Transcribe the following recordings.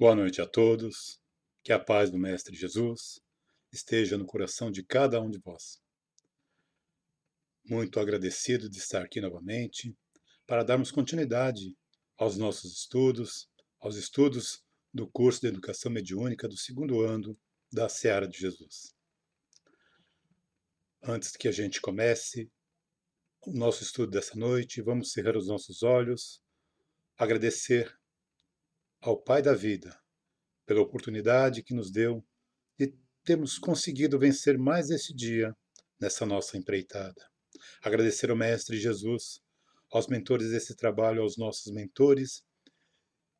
Boa noite a todos, que a paz do Mestre Jesus esteja no coração de cada um de vós. Muito agradecido de estar aqui novamente para darmos continuidade aos nossos estudos, aos estudos do curso de Educação Mediúnica do segundo ano da Seara de Jesus. Antes que a gente comece o nosso estudo dessa noite, vamos cerrar os nossos olhos, agradecer ao Pai da Vida pela oportunidade que nos deu de termos conseguido vencer mais esse dia nessa nossa empreitada. Agradecer ao Mestre Jesus, aos mentores desse trabalho, aos nossos mentores,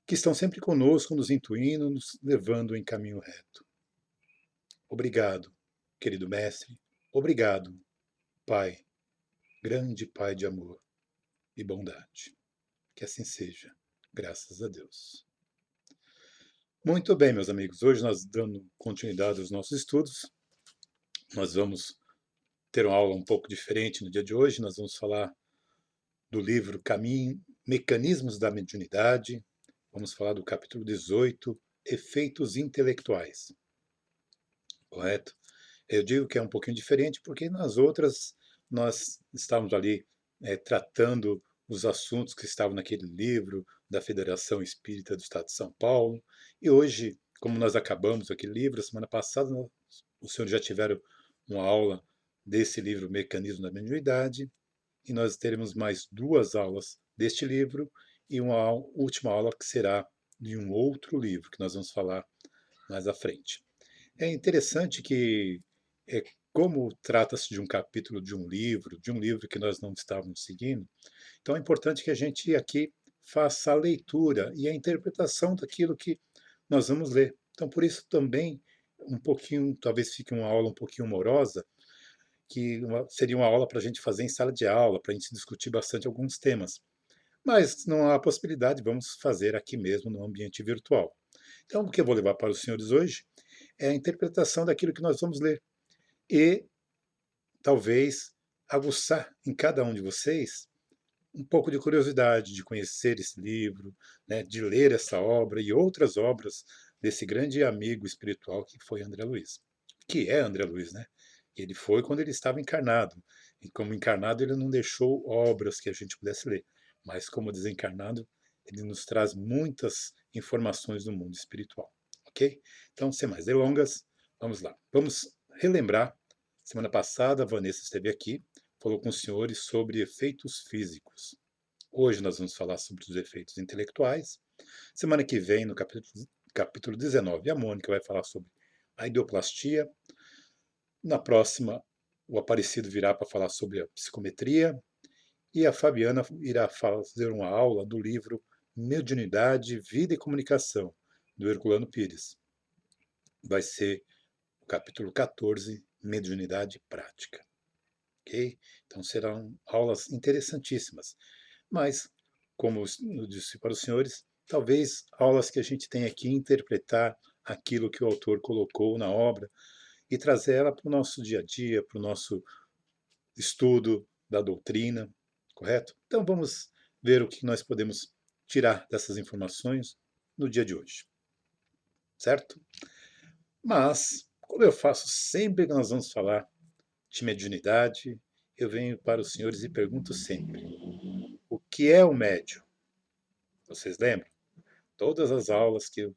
que estão sempre conosco, nos intuindo, nos levando em caminho reto. Obrigado, querido Mestre. Obrigado, Pai, grande Pai de amor e bondade. Que assim seja, graças a Deus. Muito bem, meus amigos. Hoje nós, dando continuidade aos nossos estudos, nós vamos ter uma aula um pouco diferente no dia de hoje. Nós vamos falar do livro Caminho, Mecanismos da Mediunidade. Vamos falar do capítulo 18, Efeitos Intelectuais. Correto? Eu digo que é um pouquinho diferente porque nas outras nós estávamos ali tratando os assuntos que estavam naquele livro da Federação Espírita do Estado de São Paulo. E hoje, como nós acabamos aquele livro, semana passada, os senhores já tiveram uma aula desse livro Mecanismo da Mediunidade, e nós teremos mais duas aulas deste livro e uma última aula que será de um outro livro que nós vamos falar mais à frente. É interessante que, como trata-se de um capítulo de um livro que nós não estávamos seguindo, então é importante que a gente aqui faça a leitura e a interpretação daquilo que nós vamos ler. Então, por isso também, um pouquinho, talvez fique uma aula um pouquinho morosa, que seria uma aula para a gente fazer em sala de aula, para a gente discutir bastante alguns temas. Mas não há possibilidade, vamos fazer aqui mesmo no ambiente virtual. Então, o que eu vou levar para os senhores hoje é a interpretação daquilo que nós vamos ler. E talvez aguçar em cada um de vocês um pouco de curiosidade de conhecer esse livro, né, de ler essa obra e outras obras desse grande amigo espiritual que foi André Luiz. Que é André Luiz, né? Ele foi quando ele estava encarnado. E como encarnado, ele não deixou obras que a gente pudesse ler. Mas como desencarnado, ele nos traz muitas informações do mundo espiritual. Ok? Então, sem mais delongas, vamos lá. Vamos relembrar. Semana passada, a Vanessa esteve aqui, falou com os senhores sobre efeitos físicos. Hoje nós vamos falar sobre os efeitos intelectuais. Semana que vem, no capítulo 19, a Mônica vai falar sobre a idioplastia. Na próxima, o Aparecido virá para falar sobre a psicometria. E a Fabiana irá fazer uma aula do livro Mediunidade, Vida e Comunicação, do Herculano Pires. Vai ser o capítulo 14, Mediunidade Prática. Ok? Então serão aulas interessantíssimas. Mas, como eu disse para os senhores, talvez aulas que a gente tenha que interpretar aquilo que o autor colocou na obra e trazer ela para o nosso dia a dia, para o nosso estudo da doutrina, correto? Então vamos ver o que nós podemos tirar dessas informações no dia de hoje, certo? Mas, como eu faço sempre que nós vamos falar de mediunidade, eu venho para os senhores e pergunto sempre: o que é o médium? Vocês lembram? Todas as aulas que eu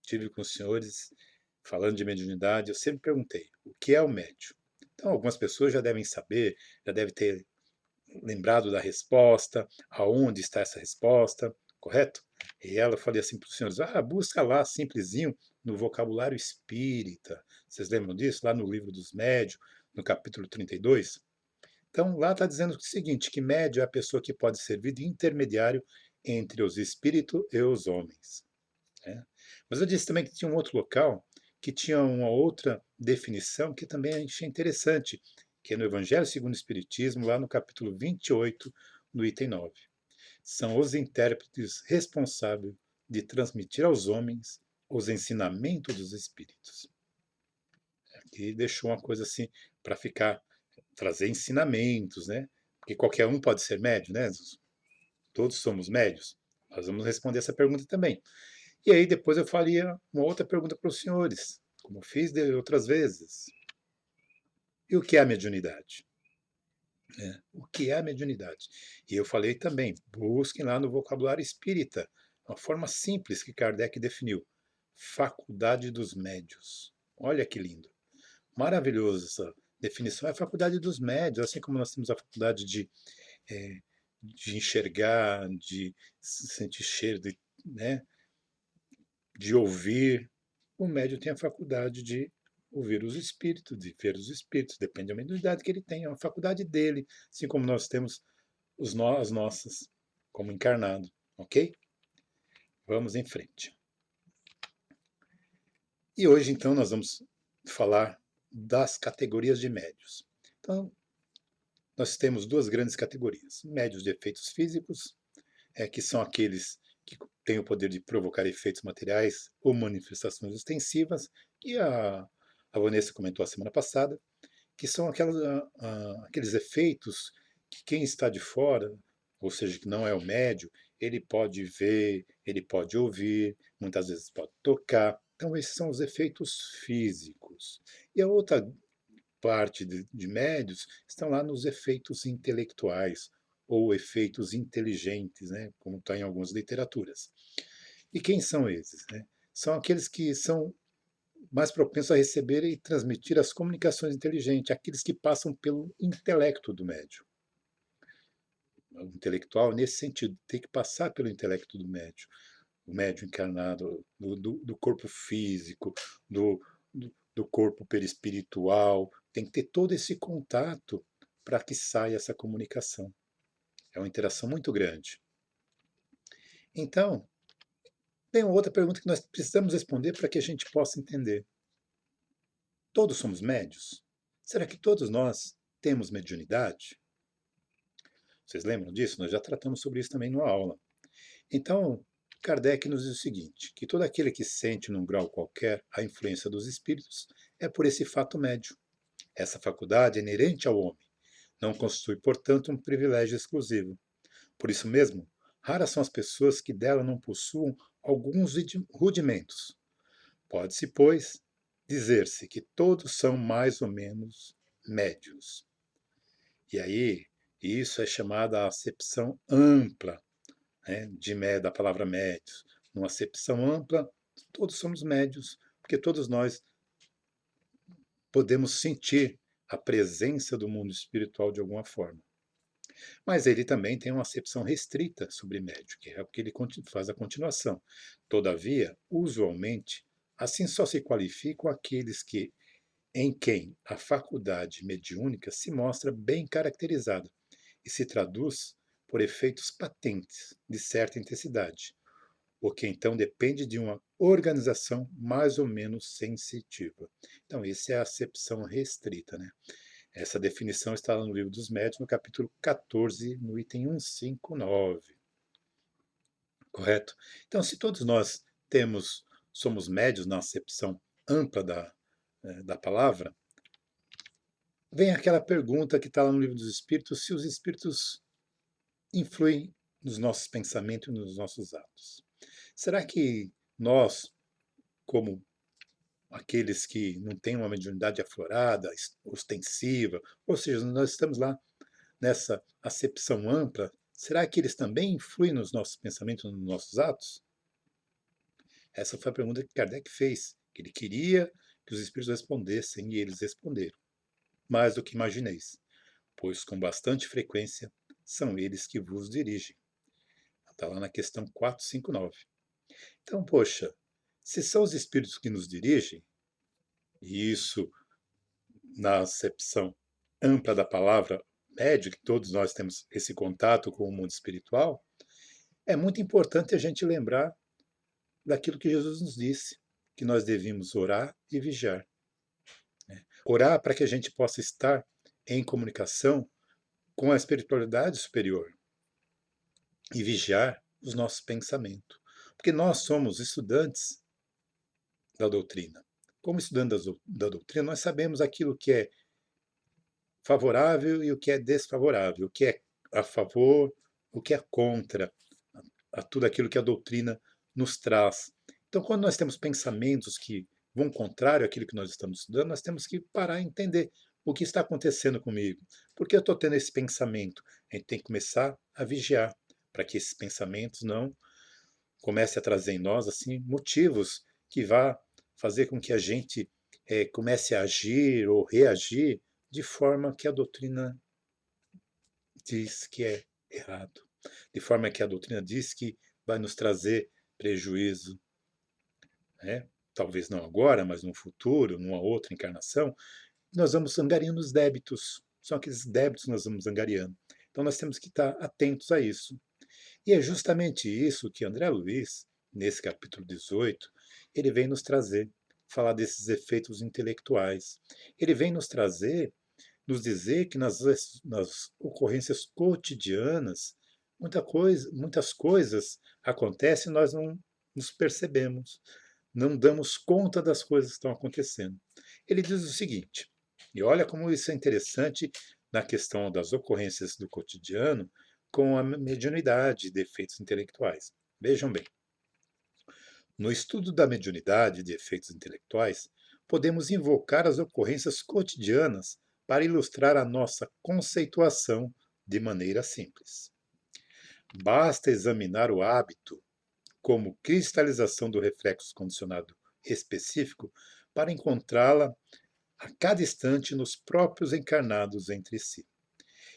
tive com os senhores falando de mediunidade, eu sempre perguntei: o que é o médium? Então, algumas pessoas já devem saber, já devem ter lembrado da resposta, aonde está essa resposta, correto? E ela, eu falei assim para os senhores: busca lá, simplesinho, no vocabulário espírita. Vocês lembram disso? Lá no livro dos médios, no capítulo 32? Então, lá está dizendo o seguinte, que médio é a pessoa que pode servir de intermediário entre os espíritos e os homens. Né? Mas eu disse também que tinha um outro local que tinha uma outra definição que também achei interessante, que é no Evangelho segundo o Espiritismo, lá no capítulo 28, no item 9. São os intérpretes responsáveis de transmitir aos homens os ensinamentos dos espíritos. Aqui deixou uma coisa assim para ficar, trazer ensinamentos, né? Porque qualquer um pode ser médio, né? Todos somos médios. Nós vamos responder essa pergunta também. E aí depois eu faria uma outra pergunta para os senhores, como fiz de outras vezes. E o que é a mediunidade? O que é a mediunidade? E eu falei também, busquem lá no vocabulário espírita, uma forma simples que Kardec definiu. Faculdade dos médios. Olha que lindo. Maravilhoso essa definição. É a faculdade dos médios, assim como nós temos a faculdade de enxergar, de sentir cheiro, né, de ouvir. O médium tem a faculdade de ouvir os espíritos, de ver os espíritos, depende da mediunidade que ele tem, é uma faculdade dele, assim como nós temos as nossas, como encarnado, ok? Vamos em frente. E hoje, então, nós vamos falar das categorias de médios. Então, nós temos duas grandes categorias: médios de efeitos físicos, que são aqueles que têm o poder de provocar efeitos materiais ou manifestações extensivas, que a Vanessa comentou a semana passada, que são aqueles efeitos que quem está de fora, ou seja, que não é o médio, ele pode ver, ele pode ouvir, muitas vezes pode tocar. Então, esses são os efeitos físicos. E a outra parte de médios estão lá nos efeitos intelectuais ou efeitos inteligentes, né, como está em algumas literaturas. E quem são esses? Né? São aqueles que são mais propensos a receber e transmitir as comunicações inteligentes, aqueles que passam pelo intelecto do médium. O intelectual, nesse sentido, tem que passar pelo intelecto do médium. O médium encarnado, do corpo físico, do corpo perispiritual, tem que ter todo esse contato para que saia essa comunicação. É uma interação muito grande. Então, tem outra pergunta que nós precisamos responder para que a gente possa entender. Todos somos médios? Será que todos nós temos mediunidade? Vocês lembram disso? Nós já tratamos sobre isso também numa aula. Então, Kardec nos diz o seguinte, que todo aquele que sente num grau qualquer a influência dos espíritos é por esse fato médio. Essa faculdade é inerente ao homem, não constitui, portanto, um privilégio exclusivo. Por isso mesmo, raras são as pessoas que dela não possuam alguns rudimentos. Pode-se, pois, dizer-se que todos são mais ou menos médios. E aí, isso é chamada a acepção ampla, né, da palavra médios. Numa acepção ampla, todos somos médios, porque todos nós podemos sentir a presença do mundo espiritual de alguma forma. Mas ele também tem uma acepção restrita sobre médio, que é o que ele faz a continuação. Todavia, usualmente, assim só se qualificam aqueles em quem a faculdade mediúnica se mostra bem caracterizada e se traduz por efeitos patentes de certa intensidade, o que então depende de uma organização mais ou menos sensitiva. Então, essa é a acepção restrita, né? Essa definição está no Livro dos Médiuns, no capítulo 14, no item 159. Correto? Então, se todos nós somos médios na acepção ampla da palavra, vem aquela pergunta que está lá no Livro dos Espíritos, se os espíritos influem nos nossos pensamentos e nos nossos atos. Será que nós, como aqueles que não têm uma mediunidade aflorada, ostensiva, ou seja, nós estamos lá nessa acepção ampla, será que eles também influem nos nossos pensamentos, nos nossos atos? Essa foi a pergunta que Kardec fez, que ele queria que os espíritos respondessem, e eles responderam. Mais do que imagineis, pois com bastante frequência são eles que vos dirigem. Está lá na questão 459. Então, poxa, se são os espíritos que nos dirigem, e isso na acepção ampla da palavra médio, que todos nós temos esse contato com o mundo espiritual, é muito importante a gente lembrar daquilo que Jesus nos disse, que nós devíamos orar e vigiar. Orar para que a gente possa estar em comunicação com a espiritualidade superior e vigiar os nossos pensamentos. Porque nós somos estudantes da doutrina. Como estudantes da doutrina, nós sabemos aquilo que é favorável e o que é desfavorável, o que é a favor, o que é contra a tudo aquilo que a doutrina nos traz. Então, quando nós temos pensamentos que vão contrário àquilo que nós estamos estudando, nós temos que parar e entender o que está acontecendo comigo. Por que eu estou tendo esse pensamento? A gente tem que começar a vigiar para que esses pensamentos não comecem a trazer em nós assim motivos que vá fazer com que a gente comece a agir ou reagir de forma que a doutrina diz que é errado, de forma que a doutrina diz que vai nos trazer prejuízo, né? Talvez não agora, mas no futuro, numa outra encarnação, nós vamos angariando os débitos. São aqueles débitos que nós vamos angariando. Então nós temos que estar atentos a isso. E é justamente isso que André Luiz, nesse capítulo 18, ele vem nos trazer, falar desses efeitos intelectuais. Ele vem nos trazer, nos dizer que nas ocorrências cotidianas, muitas coisas acontecem e nós não nos percebemos, não damos conta das coisas que estão acontecendo. Ele diz o seguinte, e olha como isso é interessante na questão das ocorrências do cotidiano com a mediunidade de efeitos intelectuais. Vejam bem, no estudo da mediunidade de efeitos intelectuais, podemos invocar as ocorrências cotidianas para ilustrar a nossa conceituação de maneira simples. Basta examinar o hábito como cristalização do reflexo condicionado específico para encontrá-la a cada instante nos próprios encarnados entre si.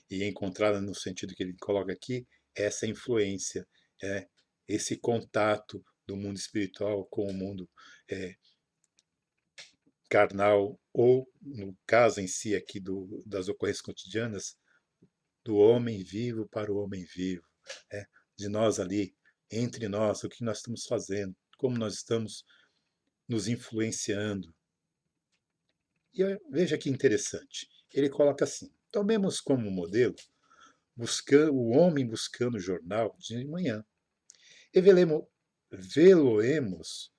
E encontrá-la no sentido que ele coloca aqui, essa influência, esse contato do mundo espiritual com o mundo carnal, ou, no caso em si aqui das ocorrências cotidianas, do homem vivo para o homem vivo, de nós ali, entre nós, o que nós estamos fazendo, como nós estamos nos influenciando. E veja que interessante, ele coloca assim, tomemos como modelo o homem buscando o jornal de manhã, e vê-lo-emos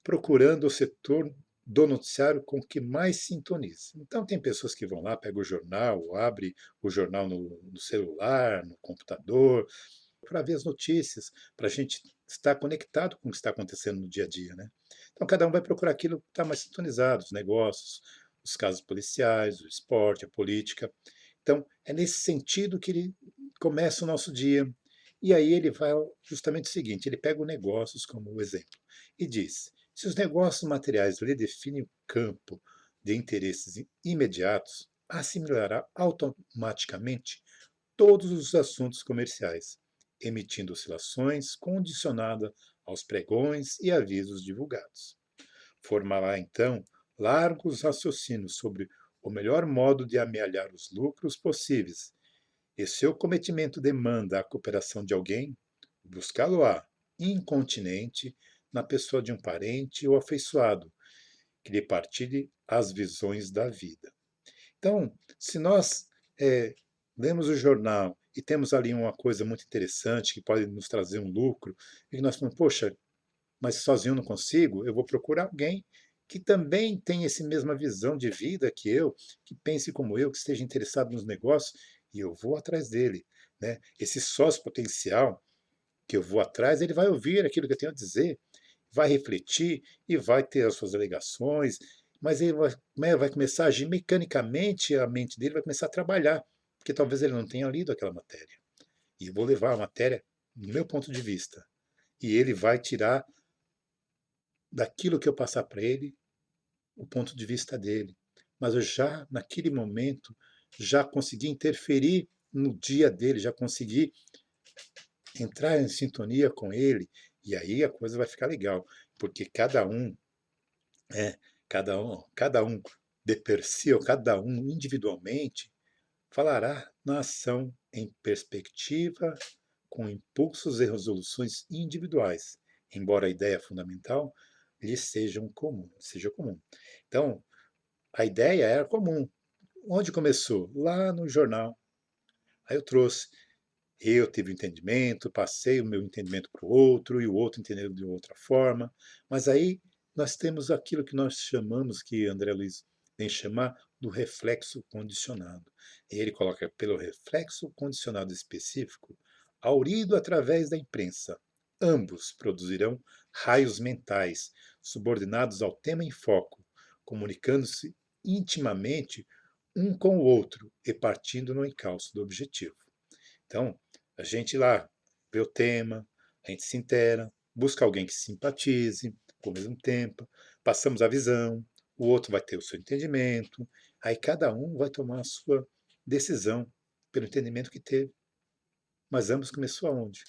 procurando o setor do noticiário com que mais sintoniza. Então tem pessoas que vão lá, pegam o jornal, abre o jornal no celular, no computador, para ver as notícias, para a gente estar conectado com o que está acontecendo no dia a dia, né? Então cada um vai procurar aquilo que está mais sintonizado, os negócios, os casos policiais, o esporte, a política. Então é nesse sentido que ele começa o nosso dia. E aí ele vai justamente o seguinte, ele pega os negócios como exemplo e diz, se os negócios materiais lhe definem o campo de interesses imediatos, assimilará automaticamente todos os assuntos comerciais, emitindo oscilações condicionadas aos pregões e avisos divulgados. Formará, então, largos raciocínios sobre o melhor modo de amealhar os lucros possíveis, e seu cometimento demanda a cooperação de alguém, buscá-lo-á incontinente na pessoa de um parente ou afeiçoado, que lhe partilhe as visões da vida. Então, se nós lemos o jornal e temos ali uma coisa muito interessante que pode nos trazer um lucro, e nós falamos, poxa, mas sozinho não consigo, eu vou procurar alguém que também tenha essa mesma visão de vida que eu, que pense como eu, que esteja interessado nos negócios, e eu vou atrás dele. Né? Esse sócio potencial que eu vou atrás, ele vai ouvir aquilo que eu tenho a dizer, vai refletir e vai ter as suas alegações, mas ele vai começar a agir mecanicamente, a mente dele vai começar a trabalhar, porque talvez ele não tenha lido aquela matéria. E eu vou levar a matéria no meu ponto de vista. E ele vai tirar daquilo que eu passar para ele o ponto de vista dele. Mas eu já, naquele momento, já consegui interferir no dia dele, já consegui entrar em sintonia com ele, e aí a coisa vai ficar legal, porque é, cada um de per si, ou cada um individualmente, falará na ação em perspectiva, com impulsos e resoluções individuais, embora a ideia fundamental lhe seja comum. Então, a ideia era comum. Onde começou? Lá no jornal. Aí eu trouxe. Eu tive um entendimento, passei o meu entendimento para o outro, e o outro entendeu de outra forma. Mas aí nós temos aquilo que nós chamamos, que André Luiz vem chamar, do reflexo condicionado. E ele coloca pelo reflexo condicionado específico, aurido através da imprensa, Ambos produzirão raios mentais, subordinados ao tema em foco, comunicando-se intimamente um com o outro e partindo no encalço do objetivo. Então, a gente lá vê o tema, a gente se intera, busca alguém que simpatize com o mesmo tempo, passamos a visão, o outro vai ter o seu entendimento, aí cada um vai tomar a sua decisão pelo entendimento que teve. Mas ambos começou aonde?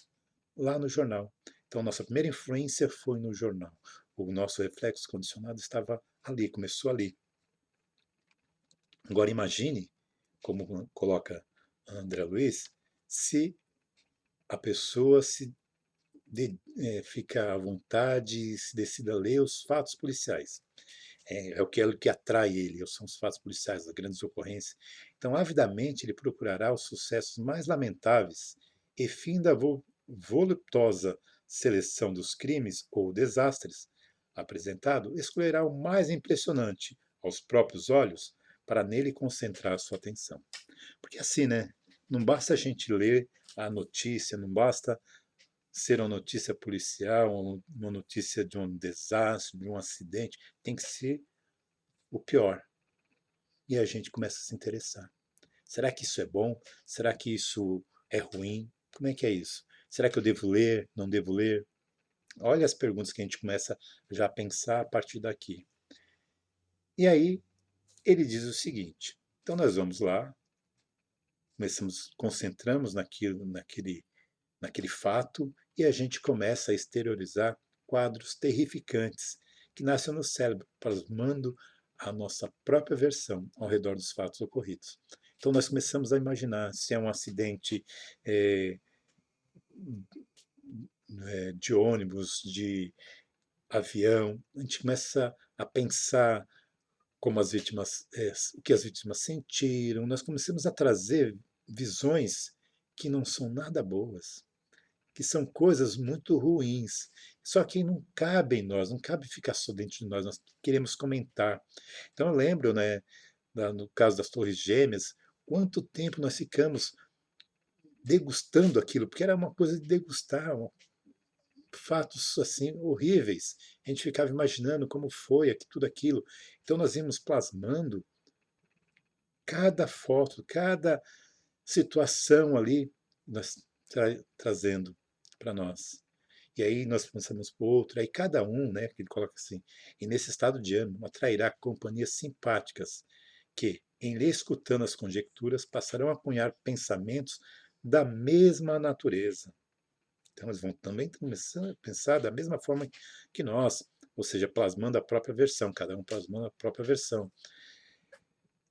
Lá no jornal. Então, nossa primeira influência foi no jornal. O nosso reflexo condicionado estava ali, começou ali. Agora imagine, como coloca André Luiz, se a pessoa fica à vontade, se decida a ler os fatos policiais. É o que atrai ele, são os fatos policiais, as grandes ocorrências. Então, avidamente, ele procurará os sucessos mais lamentáveis e, fim da voluptuosa seleção dos crimes ou desastres apresentado, escolherá o mais impressionante aos próprios olhos para nele concentrar sua atenção. Porque assim, né? Não basta a gente ler a notícia, não basta ser uma notícia policial, uma notícia de um desastre, de um acidente, tem que ser o pior. E a gente começa a se interessar. Será que isso é bom? Será que isso é ruim? Como é que é isso? Será que eu devo ler? Não devo ler? Olha as perguntas que a gente começa já a pensar a partir daqui. E aí ele diz o seguinte: então nós vamos lá, começamos, concentramos naquele fato e a gente começa a exteriorizar quadros terrificantes que nascem no cérebro, plasmando a nossa própria versão ao redor dos fatos ocorridos. Então nós começamos a imaginar se é um acidente é, de ônibus, de avião, a gente começa a pensar como as vítimas, o que as vítimas sentiram, nós começamos a trazer visões que não são nada boas, que são coisas muito ruins. Só que não cabe em nós, não cabe ficar só dentro de nós, nós queremos comentar. Então eu lembro, né, no caso das Torres Gêmeas, quanto tempo nós ficamos degustando aquilo, porque era uma coisa de degustar, fatos assim horríveis. A gente ficava imaginando como foi tudo aquilo. Então nós íamos plasmando cada foto, cada situação ali, nós trazendo para nós. E aí nós pensamos por outro, aí cada um, né, que ele coloca assim, e nesse estado de ânimo atrairá companhias simpáticas que, em lhe escutando as conjecturas, passarão a cunhar pensamentos da mesma natureza. Então eles vão também começar a pensar da mesma forma que nós, ou seja, plasmando a própria versão, cada um plasmando a própria versão.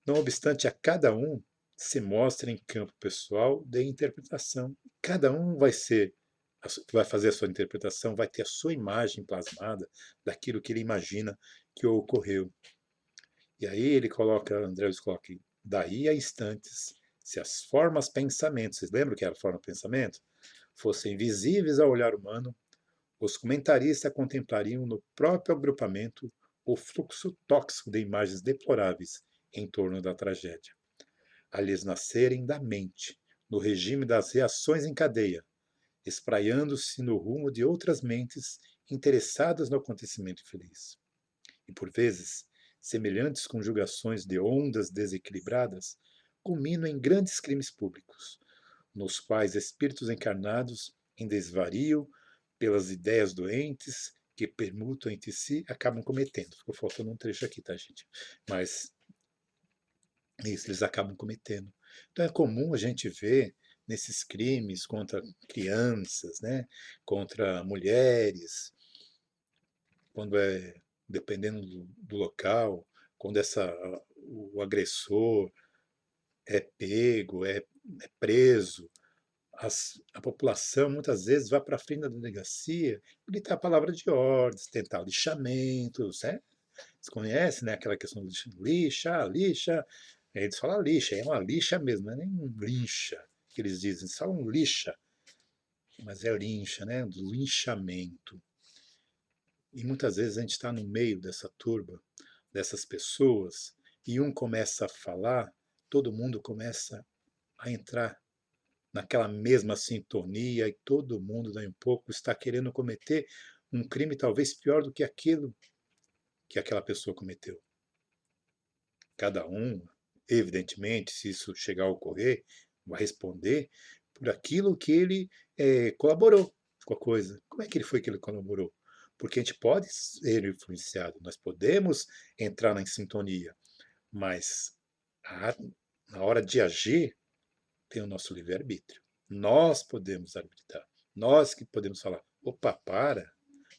Não obstante, a cada um se mostra em campo pessoal de interpretação. Cada um vai fazer a sua interpretação, vai ter a sua imagem plasmada daquilo que ele imagina que ocorreu. E aí ele coloca, André Luiz coloca, daí a instantes, se as formas pensamentos, vocês lembram que era a forma pensamento? Fossem visíveis ao olhar humano, os comentaristas contemplariam no próprio agrupamento o fluxo tóxico de imagens deploráveis em torno da tragédia, a lhes nascerem da mente, no regime das reações em cadeia, espraiando-se no rumo de outras mentes interessadas no acontecimento infeliz. E por vezes, semelhantes conjugações de ondas desequilibradas culminam em grandes crimes públicos, nos quais espíritos encarnados, em desvario pelas ideias doentes que permutam entre si, acabam cometendo. Ficou faltando um trecho aqui, tá, gente? Mas isso eles acabam cometendo. Então é comum a gente ver nesses crimes contra crianças, né, contra mulheres, quando dependendo do local, quando o agressor é pego, é preso, a população muitas vezes vai para frente da delegacia gritar a palavra de ordens, tentar lixamentos, né? Você conhece, né, aquela questão do lixa, lixa. Eles falam lixa, é uma lixa mesmo, não é nem um lincha que eles dizem, só um lixa, mas é lincha, né, do linchamento. E muitas vezes a gente está no meio dessa turba, dessas pessoas, e um começa a falar, todo mundo começa a entrar naquela mesma sintonia e todo mundo, daí um pouco, está querendo cometer um crime talvez pior do que aquilo que aquela pessoa cometeu. Cada um, evidentemente, se isso chegar a ocorrer, vai responder por aquilo que ele colaborou com a coisa. Como é que ele foi que ele colaborou? Porque a gente pode ser influenciado, nós podemos entrar em sintonia, mas a, na hora de agir, tem o nosso livre-arbítrio. Nós podemos arbitrar. Nós que podemos falar, opa, para,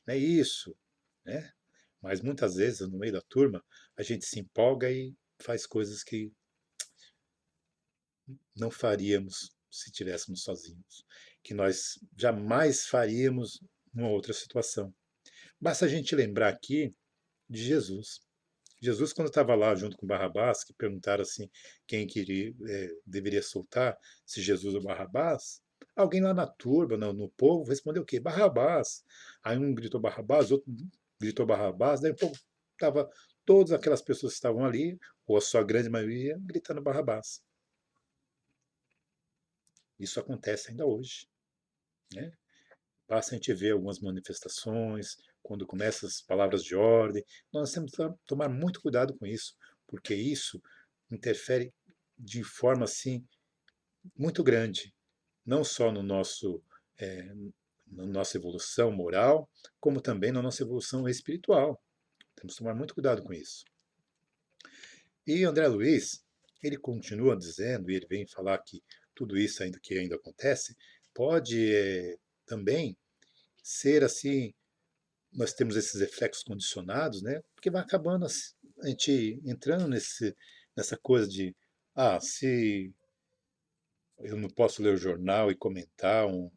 não é isso, né? Mas muitas vezes, no meio da turma, a gente se empolga e faz coisas que não faríamos se estivéssemos sozinhos, que nós jamais faríamos numa outra situação. Basta a gente lembrar aqui de Jesus. Jesus, quando estava lá junto com Barrabás, que perguntaram assim quem queria, deveria soltar, se Jesus ou Barrabás, alguém lá na turba, no povo, respondeu o quê? Barrabás. Aí um gritou Barrabás, outro gritou Barrabás, daí o povo estava, todas aquelas pessoas que estavam ali, ou a sua grande maioria, gritando Barrabás. Isso acontece ainda hoje, né? Basta a gente ver algumas manifestações, quando começam as palavras de ordem, nós temos que tomar muito cuidado com isso, porque isso interfere de forma assim muito grande, não só no nosso na nossa evolução moral, como também na nossa evolução espiritual. Temos que tomar muito cuidado com isso. E André Luiz, ele continua dizendo, e ele vem falar que tudo isso ainda que ainda acontece, pode também ser assim, nós temos esses reflexos condicionados, né? Porque vai acabando a gente entrando nessa coisa de, se eu não posso ler o jornal e comentar uma,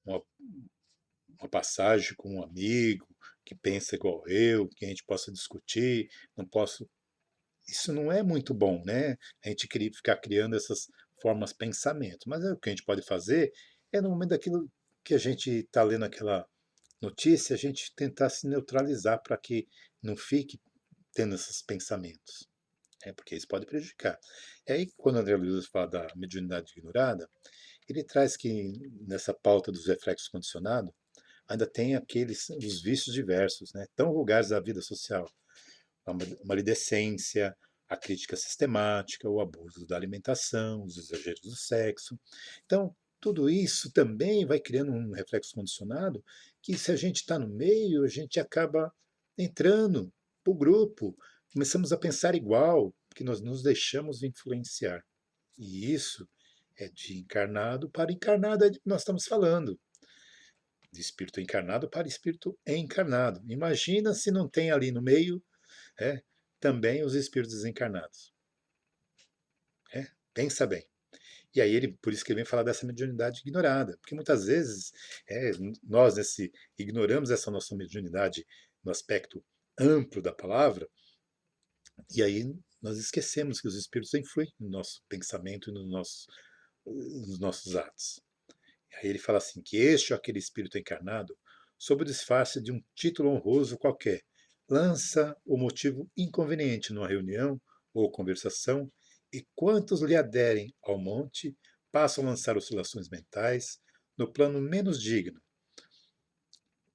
uma passagem com um amigo que pensa igual eu, que a gente possa discutir, não posso. Isso não é muito bom, né? A gente ficar criando essas formas de pensamento. Mas o que a gente pode fazer é no momento daquilo que a gente está lendo aquela notícia, a gente tentar se neutralizar para que não fique tendo esses pensamentos. Porque isso pode prejudicar. E aí, quando o André Luiz fala da mediunidade ignorada, ele traz que nessa pauta dos reflexos condicionados, ainda tem aqueles os vícios diversos, né, tão vulgares da vida social, a maledicência, a crítica sistemática, o abuso da alimentação, os exageros do sexo. Então, tudo isso também vai criando um reflexo condicionado que, se a gente está no meio, a gente acaba entrando para o grupo, começamos a pensar igual, porque nós nos deixamos influenciar. E isso é de encarnado para encarnado, é de que nós estamos falando. De espírito encarnado para espírito encarnado. Imagina se não tem ali no meio é, também os espíritos desencarnados. Pensa bem. E aí ele, por isso que ele vem falar dessa mediunidade ignorada, porque muitas vezes nós ignoramos essa nossa mediunidade no aspecto amplo da palavra, e aí nós esquecemos que os espíritos influem no nosso pensamento e nos nossos atos. E aí ele fala assim, que este ou aquele espírito encarnado, sob o disfarce de um título honroso qualquer, lança o motivo inconveniente numa reunião ou conversação, e quantos lhe aderem ao monte passam a lançar oscilações mentais no plano menos digno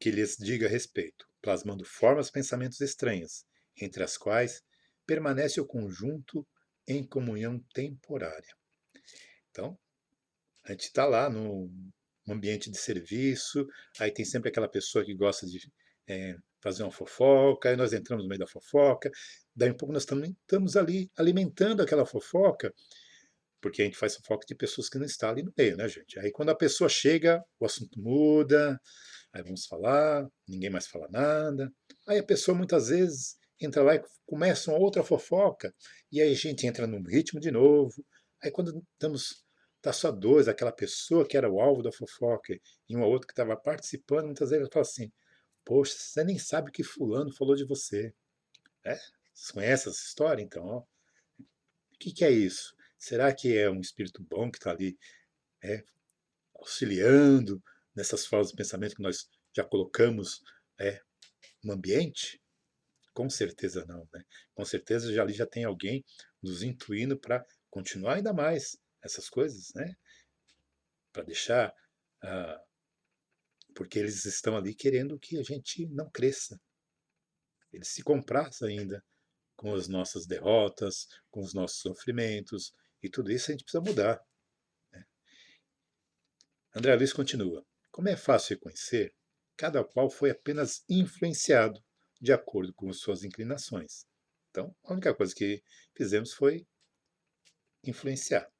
que lhes diga respeito, plasmando formas pensamentos estranhas, entre as quais permanece o conjunto em comunhão temporária. Então, a gente está lá no ambiente de serviço, aí tem sempre aquela pessoa que gosta de fazer uma fofoca, aí nós entramos no meio da fofoca, daí um pouco nós estamos ali alimentando aquela fofoca, porque a gente faz fofoca de pessoas que não estão ali no meio, né, gente? Aí quando a pessoa chega, o assunto muda, aí vamos falar, ninguém mais fala nada, aí a pessoa muitas vezes entra lá e começa uma outra fofoca, e aí a gente entra num ritmo de novo, aí quando tá só dois, aquela pessoa que era o alvo da fofoca e uma outra que estava participando, muitas vezes ela fala assim, poxa, você nem sabe o que fulano falou de você. Vocês conhecem essa história? Então, ó, o que é isso? Será que é um espírito bom que está ali é, auxiliando nessas formas de pensamento que nós já colocamos no ambiente? Com certeza não, né? Com certeza ali já tem alguém nos intuindo para continuar ainda mais essas coisas, né? para deixar, ah, porque eles estão ali querendo que a gente não cresça. Eles se comprazem ainda com as nossas derrotas, com os nossos sofrimentos, e tudo isso a gente precisa mudar. André Luiz continua. Como é fácil reconhecer, cada qual foi apenas influenciado de acordo com suas inclinações. Então, a única coisa que fizemos foi influenciar.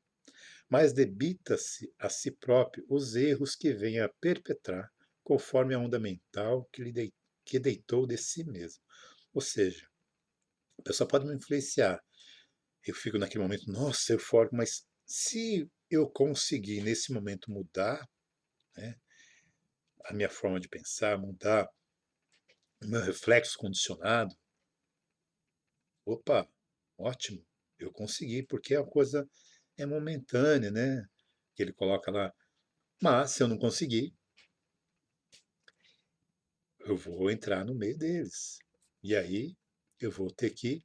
Mas debita-se a si próprio os erros que vem a perpetrar conforme a onda mental que deitou de si mesmo. Ou seja, a pessoa pode me influenciar. Eu fico naquele momento, nossa, eufórico, mas se eu conseguir nesse momento mudar, né, a minha forma de pensar, mudar o meu reflexo condicionado, opa, ótimo, eu consegui, porque a coisa é momentânea, né? Que ele coloca lá. Mas se eu não conseguir, eu vou entrar no meio deles. E aí eu vou ter que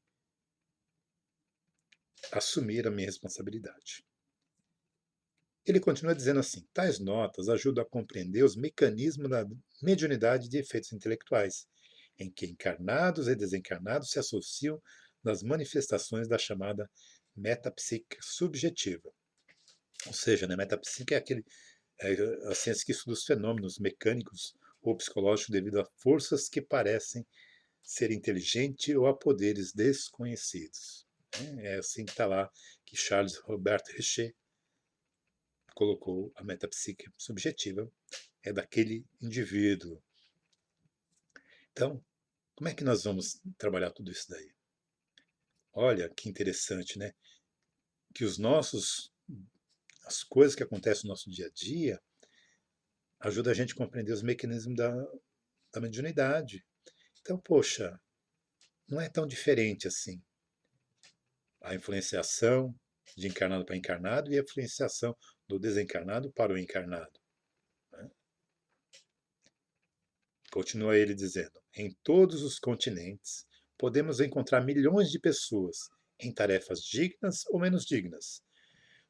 assumir a minha responsabilidade. Ele continua dizendo assim: tais notas ajudam a compreender os mecanismos da mediunidade de efeitos intelectuais, em que encarnados e desencarnados se associam nas manifestações da chamada metapsíquica subjetiva. Ou seja, né, metapsíquica é a ciência que estuda os fenômenos mecânicos ou psicológicos devido a forças que parecem ser inteligentes ou a poderes desconhecidos. É assim que está lá que Charles Robert Richer colocou a metapsíquica subjetiva, é daquele indivíduo. Então, como é que nós vamos trabalhar tudo isso daí? Olha que interessante, né? Que as coisas que acontecem no nosso dia a dia ajudam a gente a compreender os mecanismos da mediunidade. Então, poxa, não é tão diferente assim. A influenciação de encarnado para encarnado e a influenciação do desencarnado para o encarnado. Né? Continua ele dizendo: em todos os continentes podemos encontrar milhões de pessoas em tarefas dignas ou menos dignas.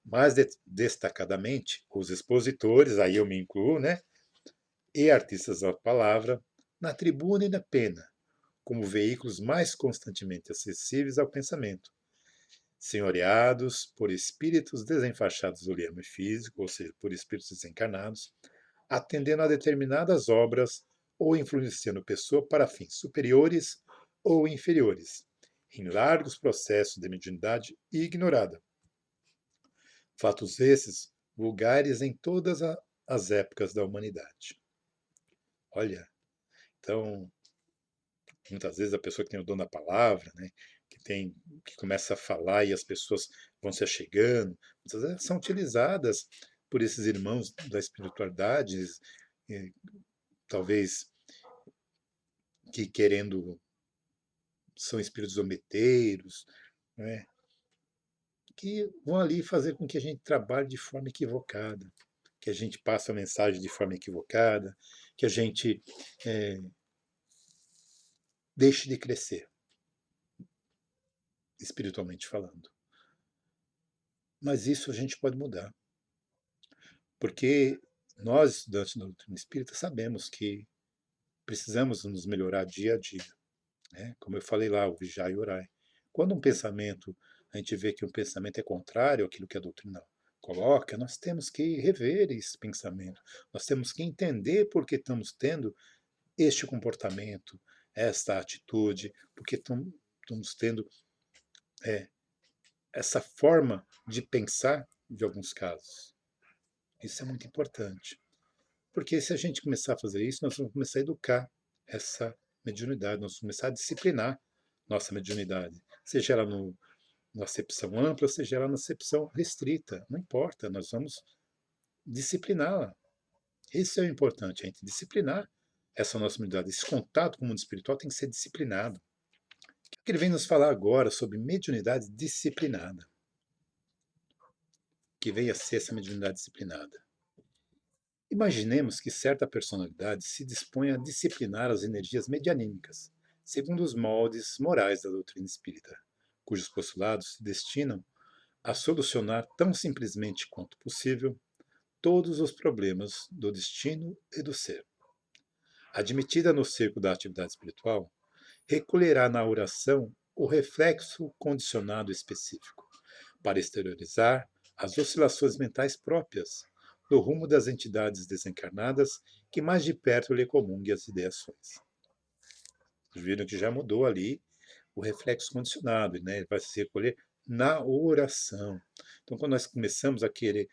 Mais destacadamente, os expositores, aí eu me incluo, né? E artistas da palavra, na tribuna e na pena, como veículos mais constantemente acessíveis ao pensamento, senhoreados por espíritos desenfaixados do leme físico, ou seja, por espíritos desencarnados, atendendo a determinadas obras ou influenciando pessoa para fins superiores ou inferiores, em largos processos de mediunidade ignorada. Fatos esses vulgares em todas as épocas da humanidade. Olha, então, muitas vezes a pessoa que tem o dom da palavra, né, que começa a falar e as pessoas vão se achegando, muitas vezes são utilizadas por esses irmãos da espiritualidade, talvez que querendo são espíritos zombeteiros, né, que vão ali fazer com que a gente trabalhe de forma equivocada, que a gente passe a mensagem de forma equivocada, que a gente deixe de crescer, espiritualmente falando. Mas isso a gente pode mudar, porque nós, estudantes da doutrina espírita, sabemos que precisamos nos melhorar dia a dia. Né? Como eu falei lá, o vigiar e orar. Quando um pensamento, a gente vê que um pensamento é contrário àquilo que a doutrina coloca, nós temos que rever esse pensamento. Nós temos que entender por que estamos tendo este comportamento, esta atitude, porque estamos tendo essa forma de pensar de alguns casos. Isso é muito importante. Porque se a gente começar a fazer isso, nós vamos começar a educar essa mediunidade, nós vamos começar a disciplinar nossa mediunidade, seja ela na acepção ampla, seja ela na acepção restrita, não importa, nós vamos discipliná-la. Isso é o importante, a gente disciplinar essa nossa mediunidade. Esse contato com o mundo espiritual tem que ser disciplinado. O que ele vem nos falar agora sobre mediunidade disciplinada? Que venha a ser essa mediunidade disciplinada. Imaginemos que certa personalidade se dispõe a disciplinar as energias medianímicas, segundo os moldes morais da doutrina espírita, cujos postulados se destinam a solucionar tão simplesmente quanto possível todos os problemas do destino e do ser. Admitida no círculo da atividade espiritual, recolherá na oração o reflexo condicionado específico, para exteriorizar as oscilações mentais próprias do rumo das entidades desencarnadas que mais de perto lhe comunguem as ideações. Viram que já mudou ali o reflexo condicionado, né? Ele vai se recolher na oração. Então, quando nós começamos a querer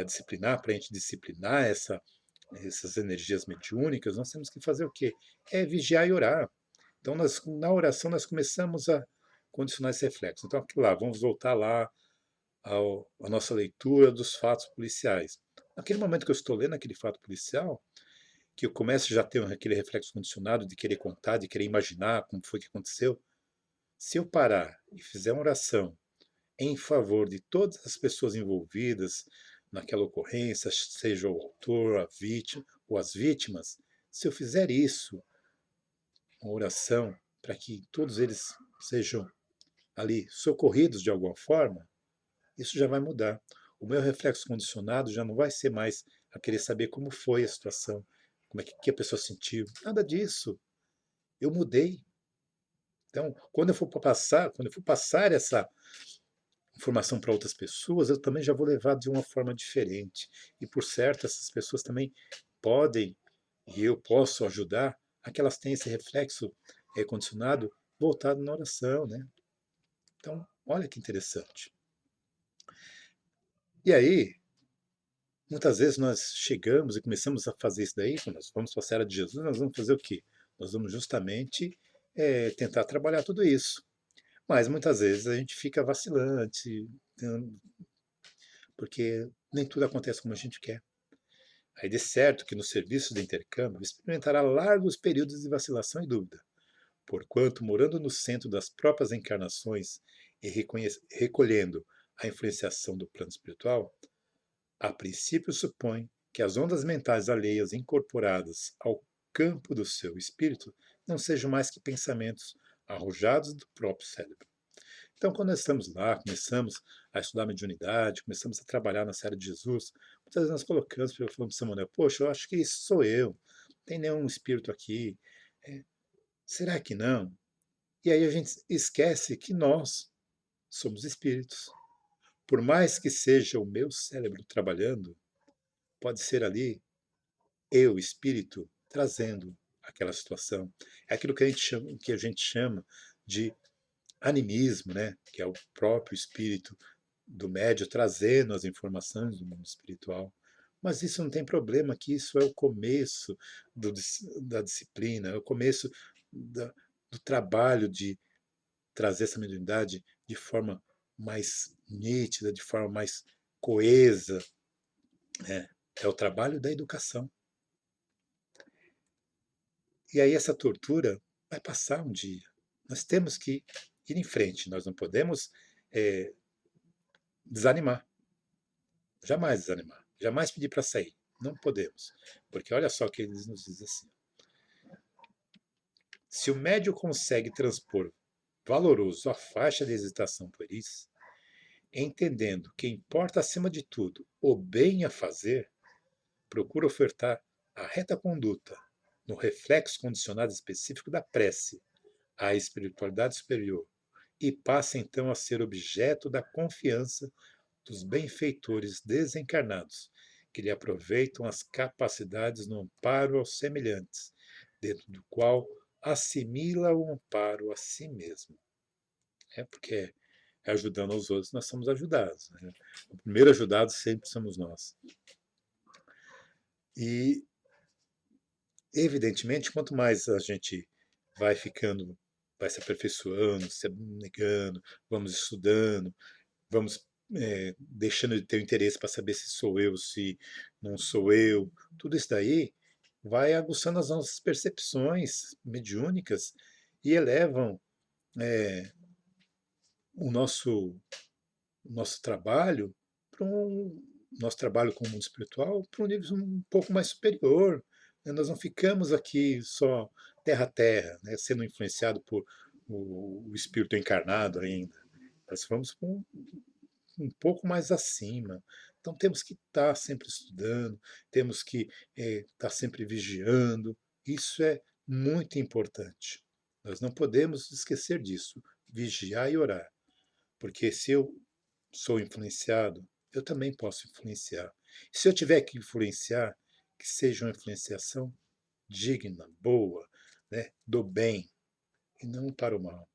disciplinar, para a gente disciplinar essas energias mediúnicas, nós temos que fazer o quê? É vigiar e orar. Então, na oração, nós começamos a condicionar esse reflexo. Então, aqui lá, vamos voltar lá à nossa leitura dos fatos policiais. Naquele momento que eu estou lendo aquele fato policial, que eu começo já a ter aquele reflexo condicionado de querer contar, de querer imaginar como foi que aconteceu, se eu parar e fizer uma oração em favor de todas as pessoas envolvidas naquela ocorrência, seja o autor, a vítima ou as vítimas, se eu fizer isso, uma oração para que todos eles sejam ali socorridos de alguma forma, isso já vai mudar. O meu reflexo condicionado já não vai ser mais a querer saber como foi a situação, como é que a pessoa sentiu. Nada disso. Eu mudei. Então, quando eu for passar essa informação para outras pessoas, eu também já vou levar de uma forma diferente. E por certo, essas pessoas também podem, e eu posso ajudar, a que elas tenham esse reflexo condicionado voltado na oração, né? Então, olha que interessante. E aí, muitas vezes nós chegamos e começamos a fazer isso daí, quando nós vamos para a Serra de Jesus, nós vamos fazer o quê? Nós vamos justamente tentar trabalhar tudo isso. Mas muitas vezes a gente fica vacilante, porque nem tudo acontece como a gente quer. Aí de certo que no serviço de intercâmbio experimentará largos períodos de vacilação e dúvida, porquanto, morando no centro das próprias encarnações e recolhendo a influenciação do plano espiritual, a princípio supõe que as ondas mentais alheias incorporadas ao campo do seu espírito não sejam mais que pensamentos arrojados do próprio cérebro. Então, quando nós estamos lá, começamos a estudar mediunidade, começamos a trabalhar na série de Jesus, muitas vezes nós colocamos, falamos para o Samuel, poxa, eu acho que isso sou eu, não tem nenhum espírito aqui, é, será que não? E aí a gente esquece que nós somos espíritos. Por mais que seja o meu cérebro trabalhando, pode ser ali eu, espírito, trazendo aquela situação. É aquilo que a gente chama de animismo, né? Que é o próprio espírito do médio trazendo as informações do mundo espiritual. Mas isso não tem problema, que isso é o começo da disciplina, é o começo da, do trabalho de trazer essa mediunidade de forma mais nítida, de forma mais coesa. Né? É o trabalho da educação. E aí essa tortura vai passar um dia. Nós temos que ir em frente, nós não podemos é, desanimar. Jamais desanimar. Jamais pedir para sair. Não podemos. Porque olha só o que eles nos dizem assim. Se o médio consegue transpor valoroso a faixa de hesitação pueris, entendendo que importa acima de tudo o bem a fazer, procura ofertar a reta conduta no reflexo condicionado específico da prece à espiritualidade superior e passa então a ser objeto da confiança dos benfeitores desencarnados, que lhe aproveitam as capacidades no amparo aos semelhantes, dentro do qual assimila o amparo a si mesmo. É porque ajudando aos outros nós somos ajudados. Né? O primeiro ajudado sempre somos nós. E, evidentemente, quanto mais a gente vai ficando, vai se aperfeiçoando, se abnegando, vamos estudando, vamos deixando de ter o interesse para saber se sou eu, se não sou eu, tudo isso daí vai aguçando as nossas percepções mediúnicas e elevam é, o nosso trabalho para nosso trabalho com o mundo espiritual para um nível um pouco mais superior. Né? Nós não ficamos aqui só terra a terra, né? Sendo influenciado por o espírito encarnado ainda. Nós vamos para um pouco mais acima. Então temos que estar sempre estudando, temos que estar sempre vigiando. Isso é muito importante. Nós não podemos esquecer disso, vigiar e orar. Porque se eu sou influenciado, eu também posso influenciar. Se eu tiver que influenciar, que seja uma influenciação digna, boa, né, do bem, e não para o mal,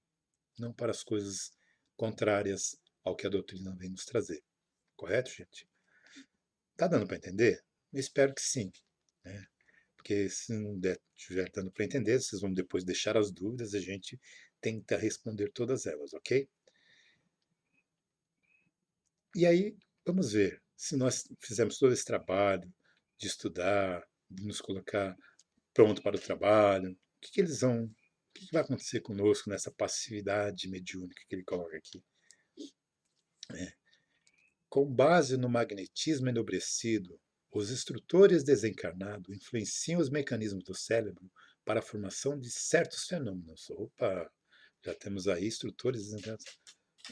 não para as coisas contrárias ao que a doutrina vem nos trazer. Correto, gente? Tá dando para entender? Eu espero que sim, né? Porque se não estiver dando para entender, vocês vão depois deixar as dúvidas e a gente tenta responder todas elas, ok? E aí, vamos ver, se nós fizermos todo esse trabalho de estudar, de nos colocar pronto para o trabalho, o que vai acontecer conosco nessa passividade mediúnica que ele coloca aqui? Com base no magnetismo enobrecido, os instrutores desencarnados influenciam os mecanismos do cérebro para a formação de certos fenômenos. Opa, já temos aí instrutores desencarnados.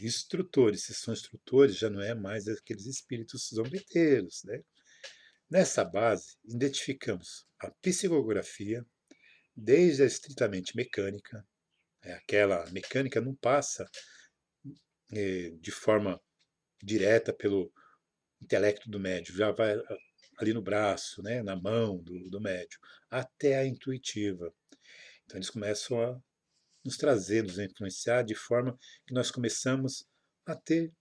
Instrutores, se são instrutores, já não é mais aqueles espíritos zombeteiros, né? Nessa base, identificamos a psicografia, desde a estritamente mecânica, aquela mecânica não passa de forma direta pelo intelecto do médium, já vai ali no braço, né, na mão do médium, até a intuitiva. Então eles começam a nos trazer, nos influenciar de forma que nós começamos a ter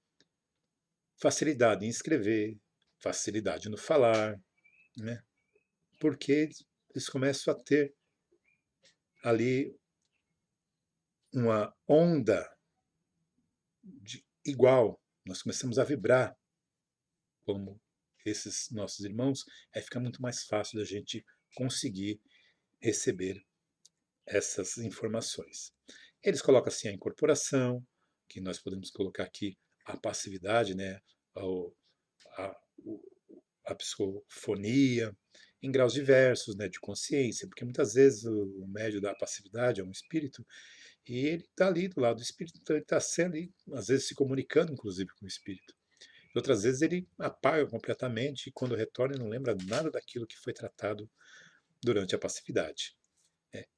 facilidade em escrever, facilidade no falar, né? Porque eles começam a ter ali uma onda igual, nós começamos a vibrar como esses nossos irmãos, aí fica muito mais fácil da gente conseguir receber essas informações. Eles colocam assim a incorporação, que nós podemos colocar aqui a passividade, né, a, a psicofonia, em graus diversos, né, de consciência, porque muitas vezes o médio da passividade é um espírito e ele está ali do lado do espírito, então ele está sendo ali, às vezes se comunicando, inclusive, com o espírito. E outras vezes ele apaga completamente e quando retorna ele não lembra nada daquilo que foi tratado durante a passividade.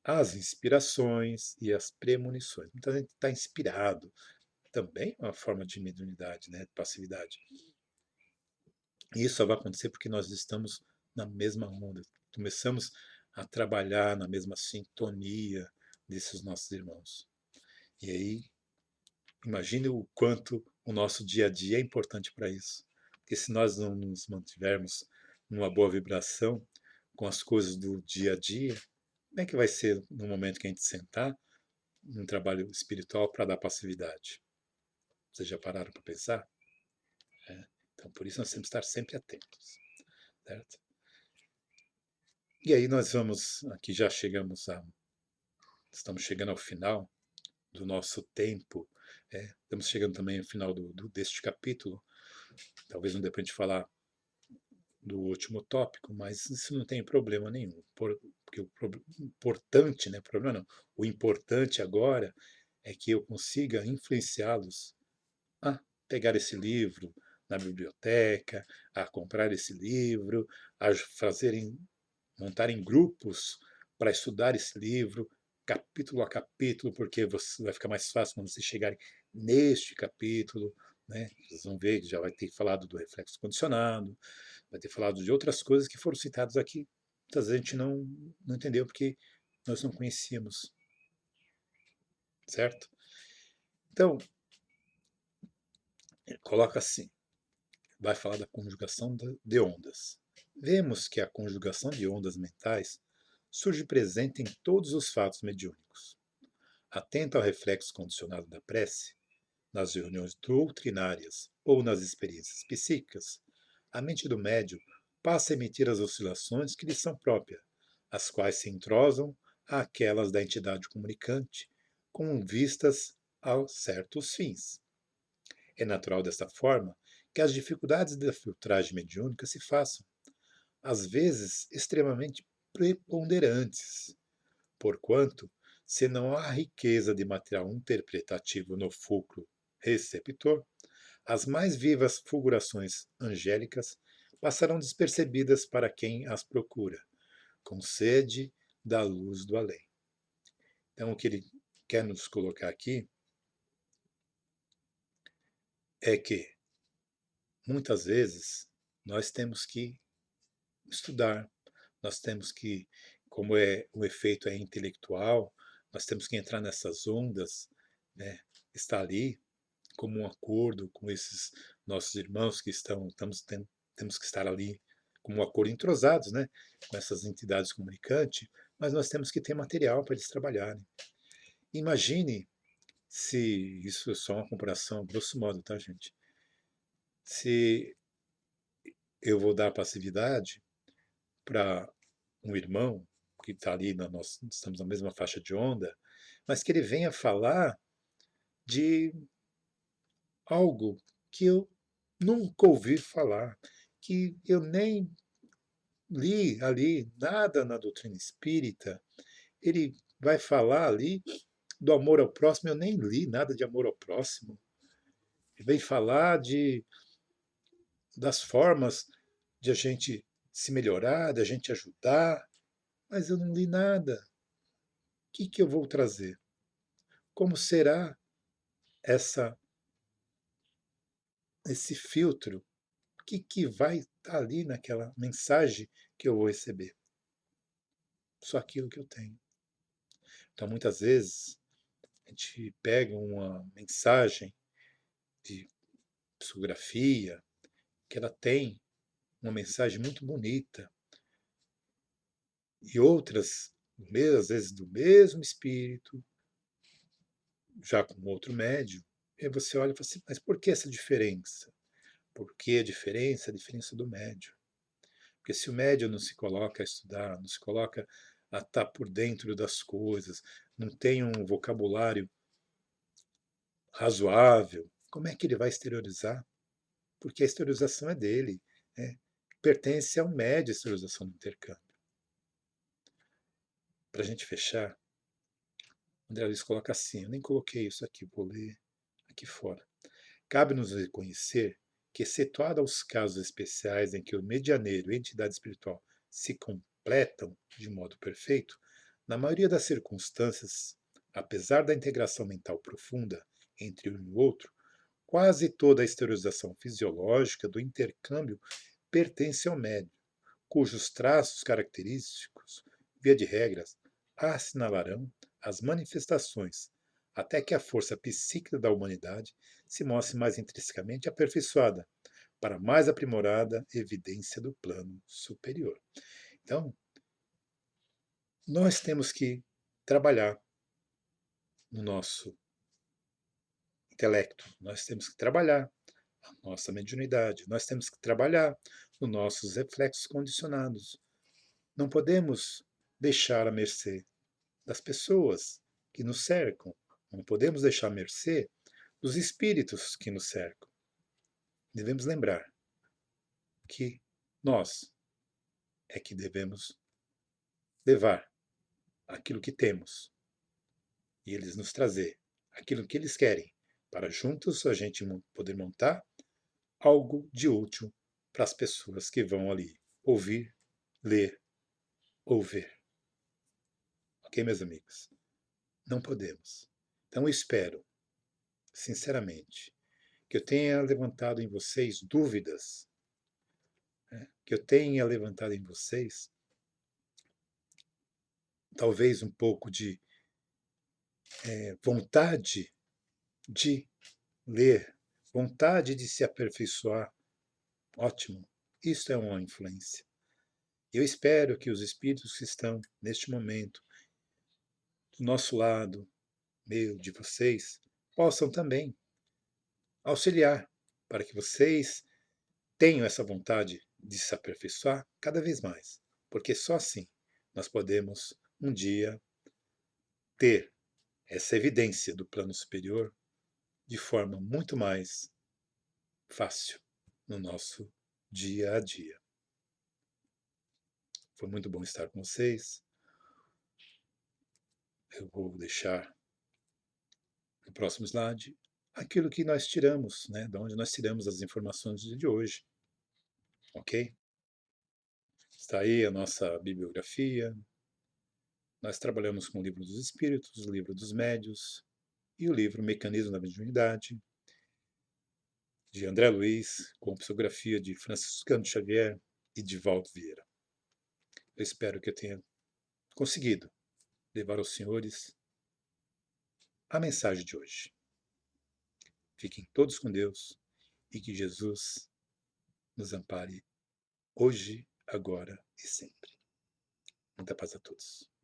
As inspirações e as premonições. Muita gente está inspirado, também é uma forma de mediunidade, né, de passividade. E isso só vai acontecer porque nós estamos na mesma onda, começamos a trabalhar na mesma sintonia desses nossos irmãos. E aí, imagine o quanto o nosso dia a dia é importante para isso. Porque se nós não nos mantivermos numa boa vibração com as coisas do dia a dia, como é que vai ser no momento que a gente sentar num trabalho espiritual para dar passividade? Vocês já pararam para pensar? É. Então, por isso nós temos que estar sempre atentos, certo? E aí nós vamos, aqui já estamos chegando ao final do nosso tempo, estamos chegando também ao final deste capítulo, talvez não dê para a gente falar do último tópico, mas isso não tem problema nenhum, porque o importante, né, problema não, o importante agora é que eu consiga influenciá-los a pegar esse livro na biblioteca, a comprar esse livro, a montarem grupos para estudar esse livro, capítulo a capítulo, porque vai ficar mais fácil quando vocês chegarem neste capítulo, né? Vocês vão ver que já vai ter falado do reflexo condicionado, vai ter falado de outras coisas que foram citadas aqui. Muitas vezes a gente não entendeu porque nós não conhecíamos, certo? Então, coloca assim, vai falar da conjugação de ondas. Vemos que a conjugação de ondas mentais surge presente em todos os fatos mediúnicos. Atento ao reflexo condicionado da prece, nas reuniões doutrinárias ou nas experiências psíquicas, a mente do médium passa a emitir as oscilações que lhe são próprias, as quais se entrosam àquelas da entidade comunicante, com vistas a certos fins. É natural desta forma que as dificuldades da filtragem mediúnica se façam, às vezes, extremamente preponderantes, porquanto, se não há riqueza de material interpretativo no fulcro receptor, as mais vivas fulgurações angélicas passarão despercebidas para quem as procura, com sede da luz do além. Então, o que ele quer nos colocar aqui é que, muitas vezes, nós temos que estudar, nós temos que, como o efeito é intelectual, nós temos que entrar nessas ondas, né, estar ali como um acordo com esses nossos irmãos que temos que estar ali como um acordo entrosados, né, com essas entidades comunicantes, mas nós temos que ter material para eles trabalharem. Imagine se, isso é só uma comparação, grosso modo, tá, gente? Se eu vou dar passividade para um irmão que está ali, nós estamos na mesma faixa de onda, mas que ele venha falar de algo que eu nunca ouvi falar, que eu nem li ali nada na doutrina espírita. Ele vai falar ali do amor ao próximo, eu nem li nada de amor ao próximo. Ele vem falar das formas de a gente se melhorar, de a gente ajudar, mas eu não li nada. O que eu vou trazer? Como será essa esse filtro? O que vai estar ali naquela mensagem que eu vou receber? Só aquilo que eu tenho. Então, muitas vezes, a gente pega uma mensagem de psicografia, que ela tem uma mensagem muito bonita, e outras, às vezes do mesmo espírito, já com outro médium, e aí você olha e fala assim, mas por que essa diferença? Por que a diferença? A diferença do médium. Porque se o médium não se coloca a estudar, não se coloca a estar por dentro das coisas, não tem um vocabulário razoável, como é que ele vai exteriorizar? Porque a exteriorização é dele, né? Pertence ao médio a exteriorização do intercâmbio. Para a gente fechar, André Luiz coloca assim, eu nem coloquei isso aqui, vou ler aqui fora. Cabe-nos reconhecer que, excetuado os casos especiais em que o medianeiro e a entidade espiritual se completam de modo perfeito, na maioria das circunstâncias, apesar da integração mental profunda entre um e o outro, quase toda a exteriorização fisiológica do intercâmbio pertence ao médium, cujos traços característicos, via de regras, assinalarão as manifestações, até que a força psíquica da humanidade se mostre mais intrinsecamente aperfeiçoada, para mais aprimorada evidência do plano superior. Então, nós temos que trabalhar no nosso intelecto, nós temos que trabalhar a nossa mediunidade, nós temos que trabalhar nos nossos reflexos condicionados. Não podemos deixar à mercê das pessoas que nos cercam, não podemos deixar à mercê dos espíritos que nos cercam. Devemos lembrar que nós é que devemos levar aquilo que temos e eles nos trazer aquilo que eles querem, para juntos a gente poder montar algo de útil para as pessoas que vão ali ouvir, ler ou ver. Ok, meus amigos? Não podemos. Então eu espero, sinceramente, que eu tenha levantado em vocês dúvidas, né? Que eu tenha levantado em vocês talvez um pouco de vontade de ler, vontade de se aperfeiçoar. Ótimo, isso é uma influência. Eu espero que os espíritos que estão neste momento do nosso lado, meu, de vocês, possam também auxiliar para que vocês tenham essa vontade de se aperfeiçoar cada vez mais, porque só assim nós podemos um dia ter essa evidência do plano superior de forma muito mais fácil no nosso dia a dia. Foi muito bom estar com vocês. Eu vou deixar no próximo slide aquilo que nós tiramos, né, de onde nós tiramos as informações de hoje, ok? Está aí a nossa bibliografia. Nós trabalhamos com o Livro dos Espíritos, o Livro dos Médios e o livro Mecanismo da Mediunidade, de André Luiz, com psicografia de Franciscano Xavier e de Valdo Vieira. Eu espero que eu tenha conseguido levar aos senhores a mensagem de hoje. Fiquem todos com Deus e que Jesus nos ampare hoje, agora e sempre. Muita paz a todos.